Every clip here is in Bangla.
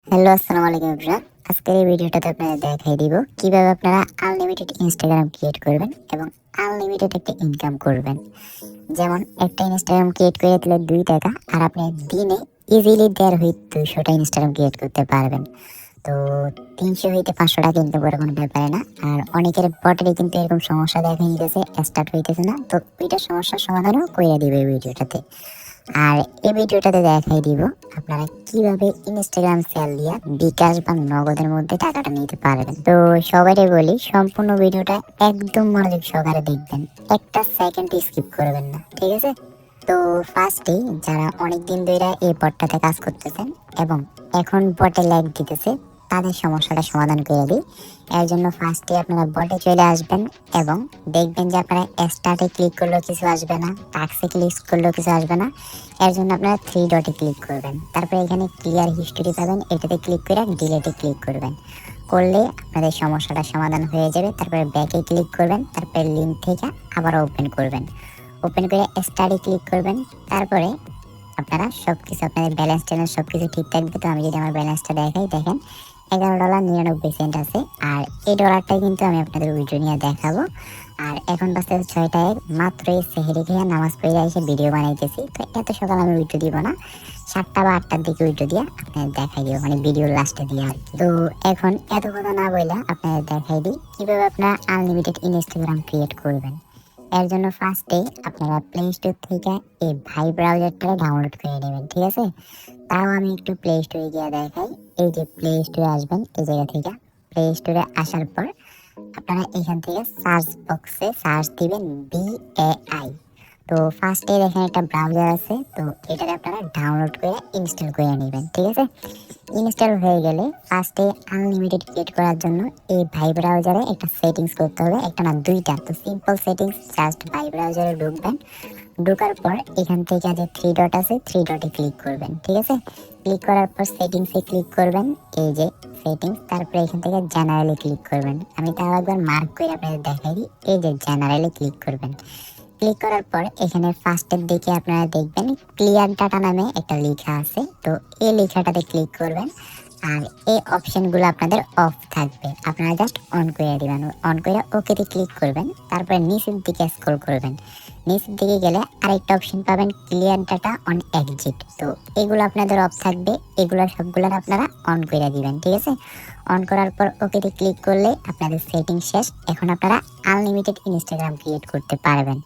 হ্যালো, আসসালামু আলাইকুম এভরিওয়ান। আজকের এই ভিডিওটাতে আপনাদের দেখাই দিব কিভাবে আপনারা আনলিমিটেড ইনস্টাগ্রাম ক্রিয়েট করবেন এবং আনলিমিটেড একটা ইনকাম করবেন। যেমন একটা ইনস্টাগ্রাম ক্রিয়েট করে দিলে 2 টাকা, আর আপনি দিনে ইজিলি 1.5 হইতে 200টা ইনস্টাগ্রাম ক্রিয়েট করতে পারবেন। তো 300 হইতে 500 টাকা ইনকাম করার কোনো ব্যাপারে না। আর অনেকের বটেরই কিন্তু এরকম সমস্যা দেখা দিতেছে, স্টার্ট হইতেছে না। তো ওইটার সমস্যার সমাধানও কইরা দিবে এই ভিডিওটাতে। আর এই ভিডিওটাতে দেখাই দিব আপনারা কিভাবে ইনস্টাগ্রাম সেল দিয়ে বিকাশ বা নগদের মধ্যে টাকাটা নিতে পারবেন। তো সবাইকে বলি, সম্পূর্ণ ভিডিওটা একদম মনোযোগ সহকারে দেখবেন, একটা সেকেন্ড স্কিপ করবেন না, ঠিক আছে? তো ফার্স্টে যারা অনেকদিন ধরে এই বটটাতে কাজ করতেছেন এবং এখন বটে লাইক দিতেছে, তাদের সমস্যাটা সমাধান করে দিই। এর জন্য ফার্স্টে আপনারা বটে চলে আসবেন এবং দেখবেন যে আপনারা স্টার্টে ক্লিক করলেও কিছু আসবে না, টাক্সে ক্লিক করলেও কিছু আসবে না। এর জন্য আপনারা 3 ডটে ক্লিক করবেন, তারপরে এখানে ক্লিয়ার হিস্টোরি পাবেন, এটাতে ক্লিক করে ডিলেটে ক্লিক করবেন। করলে আপনাদের সমস্যাটা সমাধান হয়ে যাবে। তারপরে ব্যাকে ক্লিক করবেন, তারপরে লিঙ্ক থেকে আবার ওপেন করবেন। ওপেন করে স্টাডি ক্লিক করবেন। তারপরে আপনারা সবকিছু আপনাদের ব্যালেন্স ট্যালেন্স সবকিছু ঠিক থাকবে। তো আমি যদি আমার ব্যালেন্সটা দেখাই, দেখেন $11.99 আছে। আর এই ডলারটাই কিন্তু আমি আপনাদের উইড্রো নিয়ে দেখাবো। আর এখন বাজতে 6টায়, মাত্র এই সেহেরি খেয়ে নামাজ পড়ে এসে ভিডিও বানাইতেছি। তো এত সকাল আমি উইড্রো দিব না, 7টা বা 8টার দিকে উইড্রো দিয়ে আপনাদের দেখাই দিব, মানে ভিডিওর লাস্টে দিয়ে আর কি। তো এখন এত কথা না বলে আপনাদের দেখাই দিই কিভাবে আপনারা আনলিমিটেড ইনস্টাগ্রাম ক্রিয়েট করবেন। এর জন্য ফার্স্টে আপনারা প্লে স্টোর থেকে এই ভাই ব্রাউজারটা ডাউনলোড করে নেবেন, ঠিক আছে? তাও আমি একটু প্লে স্টোরে গিয়ে দেখাই। এই যে প্লে স্টোরে আসবেন, এই জায়গা থেকে প্লে স্টোরে আসার পর আপনারা এখান থেকে সার্চ বক্সে সার্চ দিবেন BAI। তো ফার্স্টে দেখেন একটা ব্রাউজার আছে, তো এটাকে আপনারা ডাউনলোড করে ইনস্টল করে নেবেন, ঠিক আছে? ইনস্টল হয়ে গেলে ফার্স্টে আনলিমিটেড ক্রিয়েট করার জন্য এই ভাই ব্রাউজারে একটা সেটিংস করতে হবে, একটা না দুইটা। তো সিম্পল সেটিংস, জাস্ট ভাই ব্রাউজারে ঢুকবেন। ঢোকার পর এখান থেকে যে 3 ডট আছে, 3 ডটে ক্লিক করবেন, ঠিক আছে? ক্লিক করার পর সেটিংসে ক্লিক করবেন, এই যে সেটিংস। তারপরে এখান থেকে জেনারেলে ক্লিক করবেন। আমি তাও একবার মার্ক করে আপনাদের দেখাই দিই, এই যে জেনারেলে ক্লিক করবেন। ক্লিক করার পর এখানে ফার্স্টের দিকে আপনারা দেখবেন ক্লিয়ার ডাটা নামে একটা লেখা আছে। তো এই লেখাটাতে ক্লিক করবেন। আর এই অপশনগুলো আপনাদের অফ থাকবে, আপনারা জাস্ট অন করে দিবেন। অন করে ওকেতে ক্লিক করবেন। তারপরে নিচের দিকে স্ক্রল করবেন। নিচের দিকে গেলে আরেকটা অপশন পাবেন, ক্লিয়ার ডাটা অন এক্সিট। তো এগুলো আপনাদের অফ থাকবে, এগুলো সবগুলো আপনারা অন করে দিবেন, ঠিক আছে? অন করার পর ওকেতে ক্লিক করলে আপনাদের সেটিং শেষ। এখন আপনারা আনলিমিটেড ইনস্টাগ্রাম ক্রিয়েট করতে পারবেন।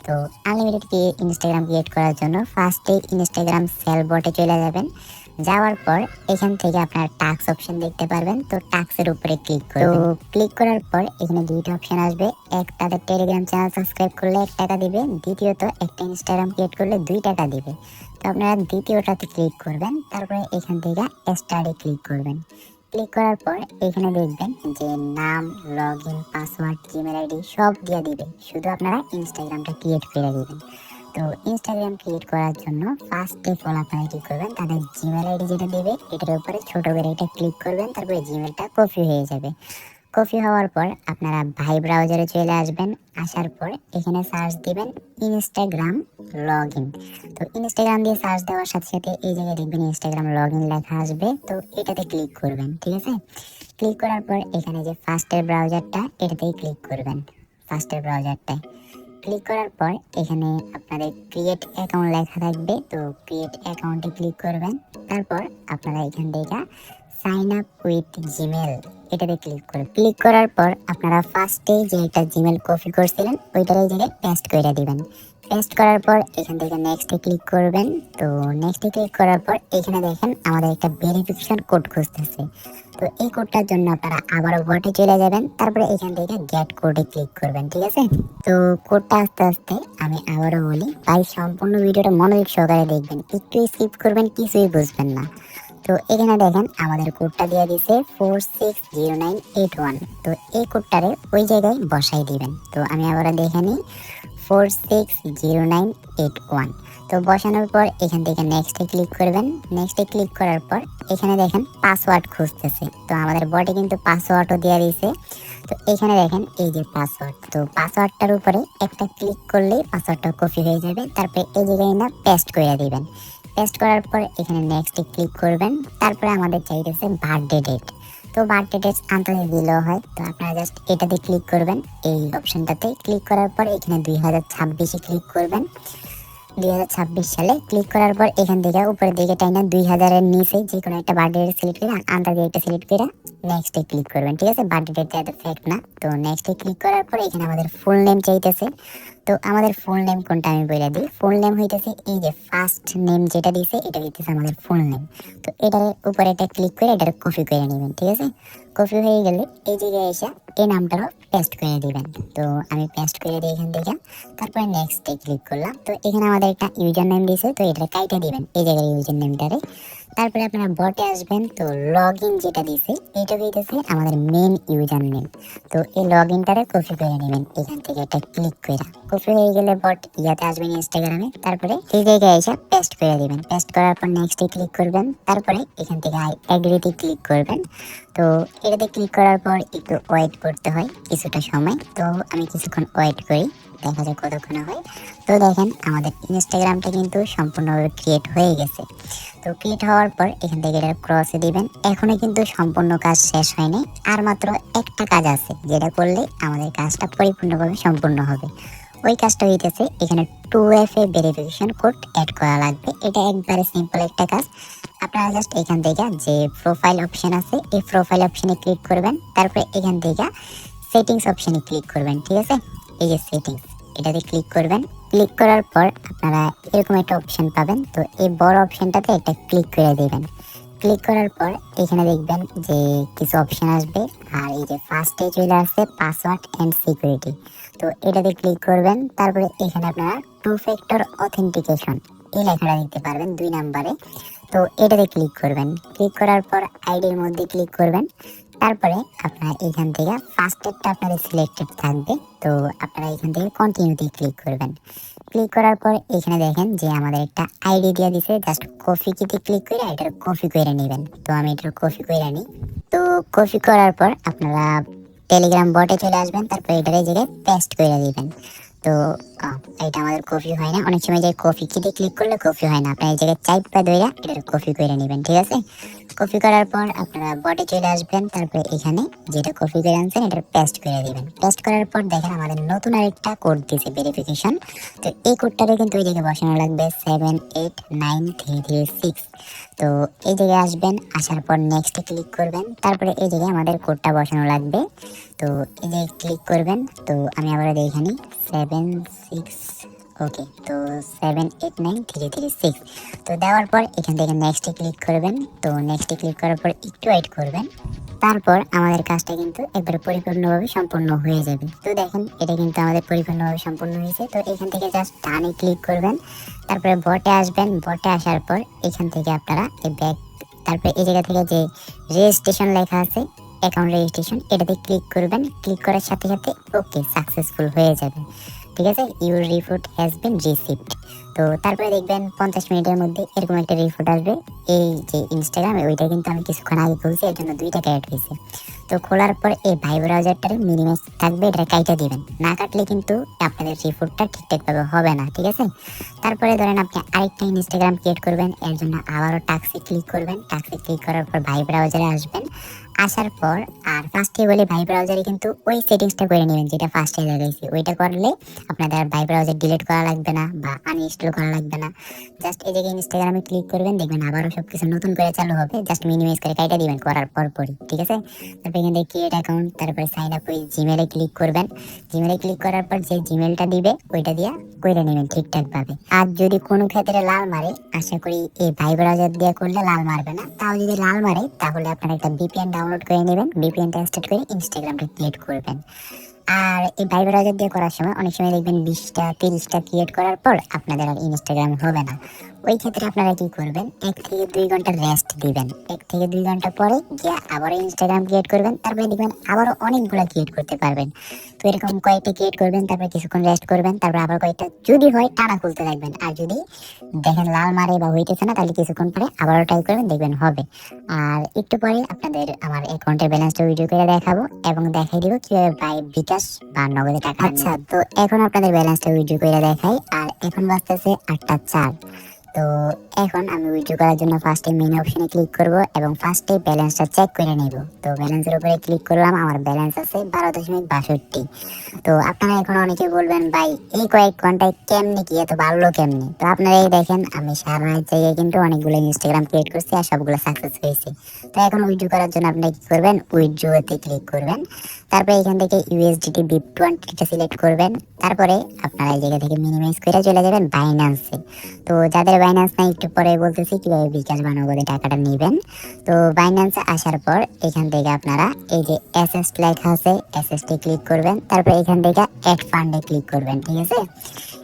তো আনলিমিটেড ইনস্টাগ্রাম ক্রিয়েট করার জন্য ফার্স্টে ইনস্টাগ্রাম সেল বটে চলে যাবেন। যাওয়ার পর এখান থেকে আপনার টাস্ক অপশন দেখতে পারবেন। তো টাস্কের উপরে ক্লিক করবেন। তো ক্লিক করার পর এখানে দুইটা অপশন আসবে, এক তাদের টেলিগ্রাম চ্যানেল সাবস্ক্রাইব করলে 1 টাকা দিবে, দ্বিতীয়ত একটা ইনস্টাগ্রাম ক্রিয়েট করলে 2 টাকা দিবে। তো আপনারা দ্বিতীয়টাতে ক্লিক করবেন। তারপরে এখান থেকে স্টার্টে ক্লিক করবেন। ক্লিক করার পর এখানে দেখবেন যে নাম, log in, password, Gmail ID সব দিয়ে দিবে, শুধু আপনারা ইনস্টাগ্রামটা ক্রিয়েট করে দিবেন। তো ইনস্টাগ্রাম ক্রিয়েট করার জন্য ফার্স্টে আপনারা কি করবেন, তাদের জিমেল আইডি যেটা দেবে এটার উপরে ছোট করে এটা ক্লিক করবেন। তারপরে জিমেলটা কপি হয়ে যাবে। কপি হওয়ার পর আপনারা ভাই ব্রাউজারে চলে আসবেন। আসার পর এখানে সার্চ দিবেন ইনস্টাগ্রাম লগ ইন। তো ইনস্টাগ্রাম দিয়ে সার্চ দেওয়ার সাথে সাথে এই জায়গায় দেখবেন ইনস্টাগ্রাম লগ ইন লেখা আসবে। তো এটাতে ক্লিক করবেন, ঠিক আছে? ক্লিক করার পর এখানে যে ফার্স্টের ব্রাউজারটা, এটাতেই ক্লিক করবেন। ফার্স্টের ব্রাউজারটায় ক্লিক করার পর এখানে আপনাদের ক্রিয়েট অ্যাকাউন্ট লেখা থাকবে। তো ক্রিয়েট অ্যাকাউন্টে ক্লিক করবেন। তারপর আপনারা এখান থেকে সাইন আপ উইথ জিমেল এটাতে ক্লিক করবেন। ক্লিক করার পর আপনারা ফার্স্টে যে একটা জিমেল কপি করছিলেন ওইটার এই জায়গায় পেস্ট করে দিবেন। পেস্ট করার পর এখান থেকে নেক্সটে ক্লিক করবেন। তো নেক্সটে ক্লিক করার পর এখানে দেখেন আমাদের একটা ভেরিফিকেশন কোড খুঁজতেছে। তো এই কোডটার জন্য আপনারা আবারও বটে চলে যাবেন। তারপরে এখান থেকে গেট কোডে ক্লিক করবেন, ঠিক আছে? তো কোডটা আস্তে আস্তে আমি আবারও বলি, তাই সম্পূর্ণ ভিডিওটা মনোযোগ সহকারে দেখবেন, একটু স্কিপ করবেন, কিছুই বুঝবেন না। তো এখানে দেখেন আমাদের কোডটা দিয়ে দিছে 460981। তো এই কোডটারে ওই জায়গায় বসাই দিবেন। তো আমি আবার দেখে নিই, 460981। তো বসানোর পর এখান থেকে নেক্সটে ক্লিক করবেন। নেক্সটে ক্লিক করার পর এখানে দেখেন পাসওয়ার্ড খুঁজতেছে। তো আমাদের বটে কিন্তু পাসওয়ার্ডও দেওয়া দিয়েছে। তো এখানে দেখেন এই যে পাসওয়ার্ড, তো পাসওয়ার্ডটার উপরে একটা ক্লিক করলেই পাসওয়ার্ডটা কপি হয়ে যাবে। তারপরে এই জায়গায় না পেস্ট করে দিবেন। পেস্ট করার পর এখানে নেক্সটে ক্লিক করবেন। তারপরে আমাদের চাইতেছে বার্থডে ডেট। তো বার্থডে ডেট আনতে দিলেও হয়। তো আপনারা জাস্ট এটাতে ক্লিক করবেন, এই অপশনটাতে ক্লিক করার পর এখানে 2026-এ ক্লিক করবেন। 2026 সালে ক্লিক করার পর এখান থেকে উপরের দিকে টাইনা 2000-এর নিচে যে কোনো একটা বার্থডে ডেট সিলেক্ট করে আনতে দিয়ে একটা সিলেক্ট করে নেক্সটে ক্লিক করবেন। ঠিক আছে, বার্থডে ডেটটা এত ফেক না। তো নেক্সটে ক্লিক করার পর এখানে আমাদের ফুল নেম চাইতেছে। তো আমাদের ফুল নেম কোনটা আমি বলে দিই। ফুল নেম হইতেছে এই যে ফার্স্ট নেম যেটা দিছে এটা হইতেছে আমাদের ফুল নেম। তো এটার উপরে একটা ক্লিক করে এটার কপি করে নেবেন। ঠিক আছে, কপি হয়ে গেলে এই জায়গায় এসে এই নামটারও পেস্ট করে দিবেন। তো আমি পেস্ট করে দিই এখান থেকে। তারপরে নেক্সটে ক্লিক করলাম। তো এখানে আমাদের একটা ইউজার নেম দিয়েছে, তো এটা কাইটা দিবেন এই জায়গায় ইউজার নেমটারে। তারপরে আপনারা বটে আসবেন। তো লগ ইন যেটা দিছে এটা হইতেছে আমাদের মেন ইউজার নেম। তো এই লগ ইনটারে কপি করে নেবেন এখান থেকে একটা ক্লিক করে। কপি হয়ে গেলে বট ইয়াতে আসবেন ইনস্টাগ্রামে। তারপরে এই জায়গায় এসে পেস্ট করে দিবেন। পেস্ট করার পর নেক্সটে ক্লিক করবেন। তারপরে এখান থেকে আই এগ্রিতে ক্লিক করবেন। তো এটাতে ক্লিক করার পর একটু ওয়েট করতে হয় কিছুটা সময়। তো আমি কিছুক্ষণ ওয়েট করি, দেখা যায় কতক্ষণ হয়। তো দেখেন আমাদের ইনস্টাগ্রামটা কিন্তু সম্পূর্ণভাবে ক্রিয়েট হয়ে গেছে। তো ক্রিয়েট হওয়ার পর এখান থেকে এটা ক্রসে দিবেন। এখনো কিন্তু সম্পূর্ণ কাজ শেষ হয়নি, আর মাত্র একটা কাজ আছে যেটা করলে আমাদের কাজটা পরিপূর্ণভাবে সম্পূর্ণ হবে। ওই কাজটা হইতেছে এখানে 2FA ভেরিফিকেশন কোড অ্যাড করা লাগবে। এটা একবারে সিম্পল একটা কাজ। আপনারা জাস্ট এখান থেকে যে প্রোফাইল অপশন আছে এই প্রোফাইল অপশনে ক্লিক করবেন। তারপরে এখান থেকে সেটিংস অপশনে ক্লিক করবেন। ঠিক আছে, এই যে সেটিংস এটাতে ক্লিক করবেন। ক্লিক করার পর আপনারা এরকম একটা অপশন পাবেন। তো এই বড় অপশনটাতে একটা ক্লিক করে দিবেন। ক্লিক করার পর এখানে দেখবেন যে কিছু অপশন আসবে, আর এই যে ফার্স্টে চলে আসছে পাসওয়ার্ড এন্ড সিকিউরিটি। তো এটাতে ক্লিক করবেন। তারপরে এখানে আপনারা 2 ফ্যাক্টর অথেন্টিকেশন এই লেখাটা দিতে পারবেন 2 নম্বরে। তো এটাতে ক্লিক করবেন। ক্লিক করার পর আইডির মধ্যে ক্লিক করবেন। তারপরে আপনারা এখান থেকে ফার্স্টেরটা আপনাদের সিলেক্টেড থাকবে। তো আপনারা এখান থেকে কন্টিনিউতে ক্লিক করবেন। ক্লিক করার পর এখানে দেখেন যে আমাদের একটা আইডি দিয়ে দিছে, জাস্ট কপি কিতে ক্লিক করে এটার কপি করে নেবেন। তো আমি এটার কপি করে নিই। তো কপি করার পর আপনারা টেলিগ্রাম বটে চলে আসবেন। তারপর এটার এই জায়গায় পেস্ট করে দিবেন। তো এটা আমাদের কপি হয় না, অনেক সময় যে কপি কিতে ক্লিক করলে কপি হয় না। আপনারা এই জায়গায় চাইপা ধরে এটার কপি করে নেবেন। ঠিক আছে, কপি করার পর আপনারা বটে চলে আসবেন। তারপরে এখানে যেটা কপি করে আনছেন এটা পেস্ট করে দিবেন। পেস্ট করার পর দেখেন আমাদের নতুন আরেকটা কোড দিয়েছে ভেরিফিকেশন। তো এই কোডটারে কিন্তু ওই জায়গায় বসানো লাগবে 789336। তো এই জায়গায় আসবেন, আসার পর নেক্সটে ক্লিক করবেন। তারপরে এই জায়গায় আমাদের কোডটা বসানো লাগবে। তো এই জায়গায় ক্লিক করবেন। তো আমি আবার এখানে 76 ওকে, তো 789336 তো দেওয়ার পর এখান থেকে নেক্সটে ক্লিক করবেন। তো নেক্সটে ক্লিক করার পর একটু ওয়েট করবেন। তারপর আমাদের কাজটা কিন্তু একবারে পরিপূর্ণভাবে সম্পূর্ণ হয়ে যাবে। তো দেখেন এটা কিন্তু আমাদের পরিপূর্ণভাবে সম্পূর্ণ হয়েছে। তো এখান থেকে জাস্ট ডানে ক্লিক করবেন। তারপরে বটে আসবেন। বটে আসার পর এখান থেকে আপনারা এই ব্যাক, তারপরে এই জায়গা থেকে যে রেজিস্ট্রেশন লেখা আছে অ্যাকাউন্ট রেজিস্ট্রেশন এটাতে ক্লিক করবেন। ক্লিক করার সাথে সাথে ওকে সাকসেসফুল হয়ে যাবে। ঠিক আছে, your report has been received. তো তারপরে দেখবেন 50 মিনিটের মধ্যে এরকম একটা রিপোর্ট আসবে। এই যে ইনস্টাগ্রামে ওইটা কিন্তু আমি কিছুক্ষণ আগে খুলছি, এর জন্য 2 টাকা অ্যাড হয়েছে। তো খোলার পর এই ভাই ব্রাউজারটারে মিনিমাইজ থাকবে, এটা কাইটা দিবেন। না কাটলে কিন্তু আপনাদের রিপোর্টটা ঠিকঠাকভাবে হবে না। ঠিক আছে, তারপরে ধরেন আপনি আরেকটা ইনস্টাগ্রাম ক্রিয়েট করবেন, এর জন্য আবারও টাক্সে ক্লিক করবেন। টাক্সে ক্লিক করার পর ভাই ব্রাউজারে আসবেন। আসার পর আর ফার্স্টে বলে ভাই ব্রাউজারে কিন্তু ওই সেটিংসটা করে নেবেন যেটা ফার্স্টে দেখাইছি। ওইটা করলে আপনাদের ভাই ব্রাউজার ডিলিট করা লাগবে না বা আনইনস্টল করা লাগবে না। জাস্ট এই জায়গায় ইনস্টাগ্রামে ক্লিক করবেন, দেখবেন আবারও সবকিছু নতুন করে চালু হবে। জাস্ট মিনিমাইজ করে কাইটা দিবেন করার পরই। ঠিক আছে, তারপর এখান থেকে ক্রিয়েট অ্যাকাউন্ট, তারপরে সাইন আপ উইথ জিমেলে ক্লিক করবেন। জিমেলে ক্লিক করার পর যে জিমেলটা দিবে ওইটা দিয়ে করে নেবেন ঠিকঠাক ভাবে। আর যদি কোনো ক্ষেত্রে লাল মারে, আশা করি এই ভাই ব্রাউজার দিয়ে করলে লাল মারবে না। তাও যদি লাল মারে তাহলে আপনারা একটা ভিপিএন ডাউনলোড করে নেবেন। ভিপিএনটা ইনস্টল করে ইনস্টাগ্রামটা ক্রিয়েট করবেন। আর এই ভাই ব্রাউজার দিয়ে করার সময় অনেক সময় দেখবেন 20টা 30টা ক্রিয়েট করার পর আপনাদের আর ইনস্টাগ্রাম হবে না। ওই ক্ষেত্রে আপনারা কি করবেন, 1 থেকে 2 ঘন্টা রেস্ট দিবেন। 1 থেকে 2 ঘন্টা পরে গিয়ে আবার ইনস্টাগ্রাম ক্রিয়েট করবেন। তারপরে দেখবেন আবারও অনেকগুলো ক্রিয়েট করতে পারবেন। তো এরকম কয়েকটা ক্রিয়েট করবেন, তারপরে কিছুক্ষণ রেস্ট করবেন, তারপর আবার কয়েকটা যদি হয় টানা খুলতে থাকবেন। আর যদি দেখেন লাল মারে বা হইতেছে না তাহলে কিছুক্ষণ পরে আবারও ট্রাই করবেন, দেখবেন হবে। আর একটু পরে আপনাদের আমার অ্যাকাউন্টের ব্যালেন্সটা ভিডিও করে দেখাবো এবং দেখাই দিব কিভাবে বাই বিকাশ বা নগদে টাকা। আচ্ছা, তো এখন আপনাদের ব্যালেন্সটা ভিডিও করে দেখাই। আর এখন বাজতেছে 8টা 4। তো এখন আমি উইথড্র করার জন্য ফার্স্টে মেন অপশনে ক্লিক করব এবং ফার্স্টে ব্যালেন্সটা চেক করে নেব। তো ব্যালেন্সের উপরে ক্লিক করলাম, আমার ব্যালেন্স আছে 12.62। তো আপনারা এখন অনেকে বলবেন ভাই এই কয়েক ঘন্টায় কেমনে কি এত বাড়লো কেমনে? তো আপনারা এই দেখেন আমি সারা রাত জায়গায় কিন্তু অনেকগুলো ইনস্টাগ্রাম ক্রিয়েট করছি আর সবগুলো সাকসেস হয়েছে। তো এখন উইথড্র করার জন্য আপনারা কি করবেন, উইথড্রোতে ক্লিক করবেন। তারপরে এখান থেকে ইউএসডিটি BIP20টা সিলেক্ট করবেন। তারপরে আপনারা এই জায়গা থেকে মিনিমাইজ করে চলে যাবেন বাইন্যান্সে। তো যাদের বাইন্যান্স নাই একটু পরে বলতেছি কিভাবে বিকাশ বা নগদে টাকাটা নেবেন। তো বাইন্যান্সে আসার পর এখান থেকে আপনারা এই যে এসএস লেখা আছে এসএসটি ক্লিক করবেন। তারপর এখান থেকে অ্যাড ফান্ডে ক্লিক করবেন, ঠিক আছে।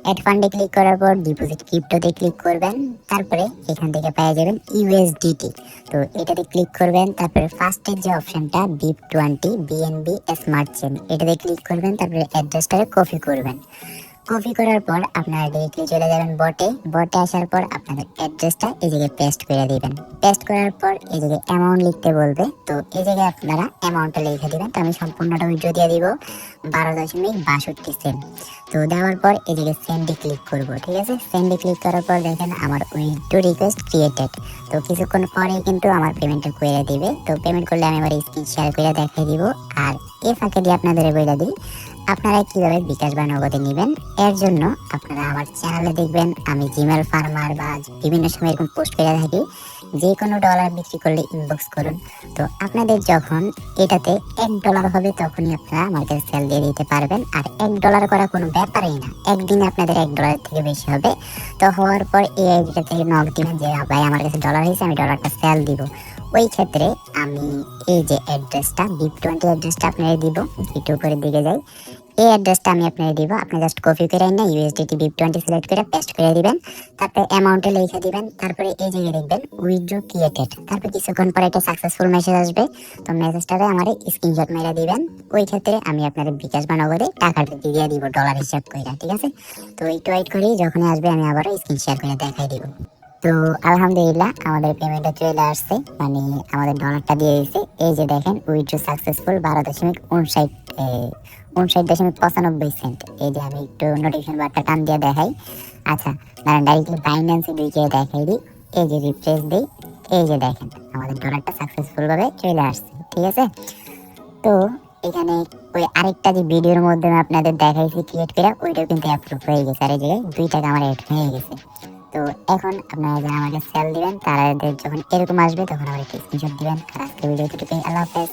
অ্যাড ফান্ডে ক্লিক করার পর ডিপোজিট ক্রিপ্টোতে ক্লিক করবেন। তারপরে এখান থেকে পেয়ে যাবেন ইউএসডিটি। তো এটাতে ক্লিক করবেন। তারপরে ফার্স্টের যে অপশনটা BIP20 বিএনবি স্মার্ট চেন এটাতে ক্লিক করবেন। তারপরে অ্যাড্রেসটারে কপি করবেন। কপি করার পর আপনারা ডিরেক্টলি চলে যাবেন বটে আসার পর আপনাদের অ্যাড্রেসটা এই জায়গায় পেস্ট করে দিবেন। পেস্ট করার পর এই জায়গায় অ্যামাউন্ট লিখতে বলবে, তো এই জায়গায় আপনারা অ্যামাউন্টটা লিখে দিবেন। তো আমি সম্পূর্ণটা উইথড্র দিয়ে দিব 12.62 সেন্ট। তো দেওয়ার পর এই জায়গায় সেন্ডে ক্লিক করব, ঠিক আছে। সেন্ডে ক্লিক করার পর দেখেন আমার উইথড্র রিকোয়েস্ট ক্রিয়েটেড। তো কিছুক্ষণ পরে কিন্তু আমার পেমেন্টটা করে দিবে। তো পেমেন্ট করলে আমি আমার স্ক্রিন শেয়ার করে দেখিয়ে দিব। আর এর ফাঁকে দিয়ে আপনাদের বলে দিই আপনারা কিভাবে বিকাশ বা নগদে নেবেন। এর জন্য আপনারা আমার চ্যানেলে দেখবেন আমি জিমেল ফার্মার বা বিভিন্ন সময় এরকম পোস্ট করে থাকি, যে কোনো ডলার বিক্রি করলে ইনবক্স করুন। তো আপনাদের যখন এটাতে $1 হবে তখনই আপনারা আমার কাছে সেল দিয়ে দিতে পারবেন। আর $1 করা কোনো ব্যাপারই না, একদিনে আপনাদের $1 থেকে বেশি হবে। তো হওয়ার পর এই আইডিটা থেকে নক দিবেন যে ভাই আমার কাছে ডলার হয়েছে, আমি ডলারটা সেল দিব। ওই ক্ষেত্রে আমি এই যে অ্যাড্রেসটা BIP20 অ্যাড্রেসটা আপনারা দিব, একটু উপরের দিকে যাই। এই অ্যাড্রেসটা আমি আপনাকে দিব, আপনি জাস্ট কপি করে না ইউএসডিটি BIP20 সিলেক্ট করে পেস্ট করে দিবেন। তারপরে অ্যামাউন্টে লিখে দিবেন। তারপরে এই জায়গায় দেখবেন উইথড্র ক্রিয়েটেড। তারপর কিছুক্ষণ পরে একটা সাকসেসফুল মেসেজ আসবে। তো মেসেজটারে আমার স্ক্রিনশট মেরে দিবেন। ওই ক্ষেত্রে আমি আপনাদের বিকাশ বা নগদে টাকাটা দিয়ে দিব ডলার হিসাব করে, ঠিক আছে। তো একটু ওয়েট করি, যখনই আসবে আমি আবারও স্ক্রিন শেয়ার করে দেখাই দিব। তো আলহামদুলিল্লাহ আমাদের পেমেন্টটা চলে আসছে, মানে আমাদের ডলারটা দিয়ে দিয়েছে। এই যে দেখেন উইথড্র সাকসেসফুল 12.59 সেন্ট। এই যে আমি একটু নোটিফিকেশন বারটা টান দিয়ে দেখাই। আচ্ছা দাঁড়ান ডাইরেক্টলি বাইন্যান্সে ঢুকে দেখাই দিই। এই যে রিফ্রেশ দিই, এই যে দেখেন আমাদের ডলারটা সাকসেসফুল ভাবে চলে আসছে, ঠিক আছে। তো এখানে ওই আরেকটা যে ভিডিওর মধ্যে আপনাদের দেখাইছি ক্রিয়েট করে, ওইটাও কিন্তু অ্যাপ্রুভ হয়ে গেছে। আর এই যে $2 আমার অ্যাড হয়ে গেছে। তো এখন আপনারা যারা আমাকে সেল দিবেন তাদের যখন এরকম আসবে তখন আমার একটা স্ক্রিনশট দিবেন। আর আজকে ভিডিও থেকে আল্লাহ হাফেজ।